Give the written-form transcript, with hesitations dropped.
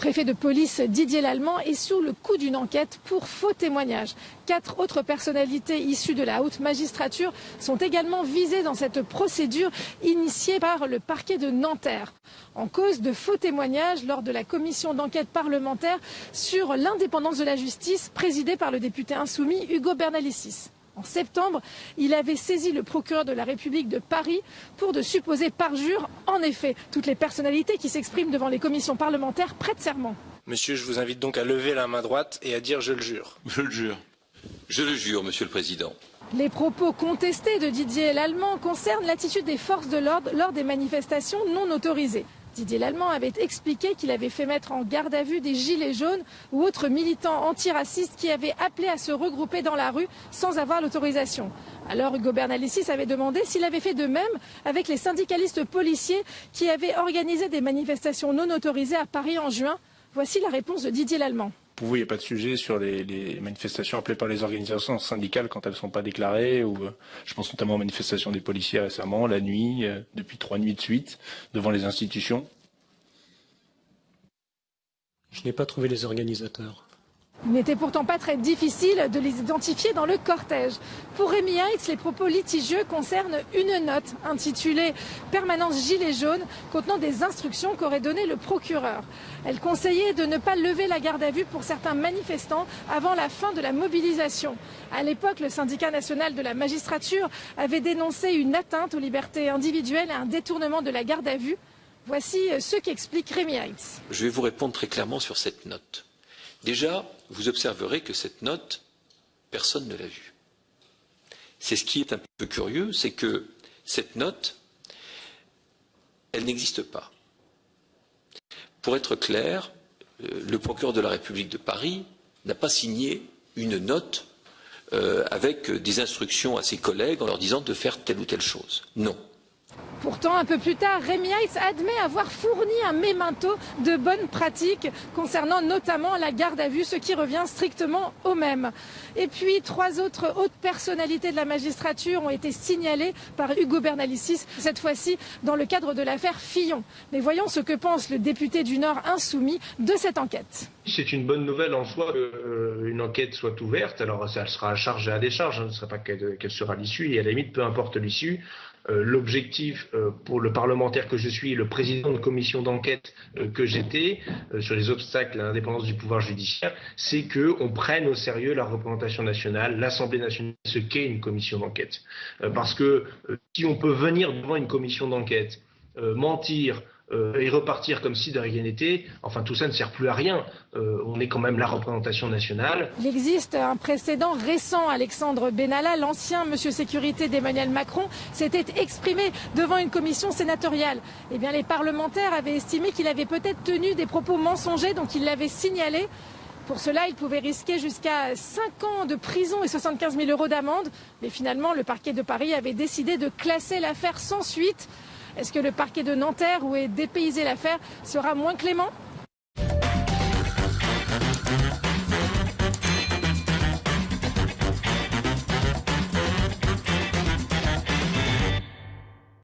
préfet de police Didier Lallemand est sous le coup d'une enquête pour faux témoignages. 4 autres personnalités issues de la haute magistrature sont également visées dans cette procédure initiée par le parquet de Nanterre. En cause de faux témoignages lors de la commission d'enquête parlementaire sur l'indépendance de la justice présidée par le député insoumis Ugo Bernalicis. En septembre, il avait saisi le procureur de la République de Paris pour de supposés parjures. En effet, toutes les personnalités qui s'expriment devant les commissions parlementaires prêtent serment. Monsieur, je vous invite donc à lever la main droite et à dire « je le jure ». Je le jure. Je le jure, Monsieur le Président. Les propos contestés de Didier Lallemand concernent l'attitude des forces de l'ordre lors des manifestations non autorisées. Didier Lallemand avait expliqué qu'il avait fait mettre en garde à vue des gilets jaunes ou autres militants antiracistes qui avaient appelé à se regrouper dans la rue sans avoir l'autorisation. Alors Ugo Bernalicis avait demandé s'il avait fait de même avec les syndicalistes policiers qui avaient organisé des manifestations non autorisées à Paris en juin. Voici la réponse de Didier Lallemand. Pour vous, il n'y a pas de sujet sur les manifestations appelées par les organisations syndicales quand elles ne sont pas déclarées ou je pense notamment aux manifestations des policiers récemment, la nuit, depuis 3 nuits de suite, devant les institutions. Je n'ai pas trouvé les organisateurs. Il n'était pourtant pas très difficile de les identifier dans le cortège. Pour Rémi Heitz, les propos litigieux concernent une note intitulée « Permanence Gilets jaunes » contenant des instructions qu'aurait données le procureur. Elle conseillait de ne pas lever la garde à vue pour certains manifestants avant la fin de la mobilisation. À l'époque, le syndicat national de la magistrature avait dénoncé une atteinte aux libertés individuelles et un détournement de la garde à vue. Voici ce qu'explique Rémi Heitz. Je vais vous répondre très clairement sur cette note. Déjà, vous observerez que cette note, personne ne l'a vue. C'est ce qui est un peu curieux, c'est que cette note, elle n'existe pas. Pour être clair, le procureur de la République de Paris n'a pas signé une note avec des instructions à ses collègues en leur disant de faire telle ou telle chose. Non. Pourtant, un peu plus tard, Rémi Heitz admet avoir fourni un mémento de bonnes pratiques concernant notamment la garde à vue, ce qui revient strictement au même. Et puis, 3 autres hautes personnalités de la magistrature ont été signalées par Ugo Bernalicis, cette fois-ci dans le cadre de l'affaire Fillon. Mais voyons ce que pense le député du Nord insoumis de cette enquête. C'est une bonne nouvelle en soi qu'une enquête soit ouverte. Alors, elle sera à charge et à décharge, ce ne sera pas qu'elle sera l'issue, et à la limite, peu importe l'issue. L'objectif pour le parlementaire que je suis, le président de commission d'enquête que j'étais, sur les obstacles à l'indépendance du pouvoir judiciaire, c'est qu'on prenne au sérieux la représentation nationale, l'Assemblée nationale, ce qu'est une commission d'enquête. Parce que si on peut venir devant une commission d'enquête, mentir, et repartir comme si de rien n'était, enfin tout ça ne sert plus à rien. On est quand même la représentation nationale. Il existe un précédent récent. Alexandre Benalla, l'ancien monsieur sécurité d'Emmanuel Macron, s'était exprimé devant une commission sénatoriale. Eh bien, les parlementaires avaient estimé qu'il avait peut-être tenu des propos mensongers, donc ils l'avaient signalé. Pour cela, il pouvait risquer jusqu'à 5 ans de prison et 75 000 € d'amende. Mais finalement, le parquet de Paris avait décidé de classer l'affaire sans suite. Est-ce que le parquet de Nanterre, où est dépaysée l'affaire, sera moins clément ?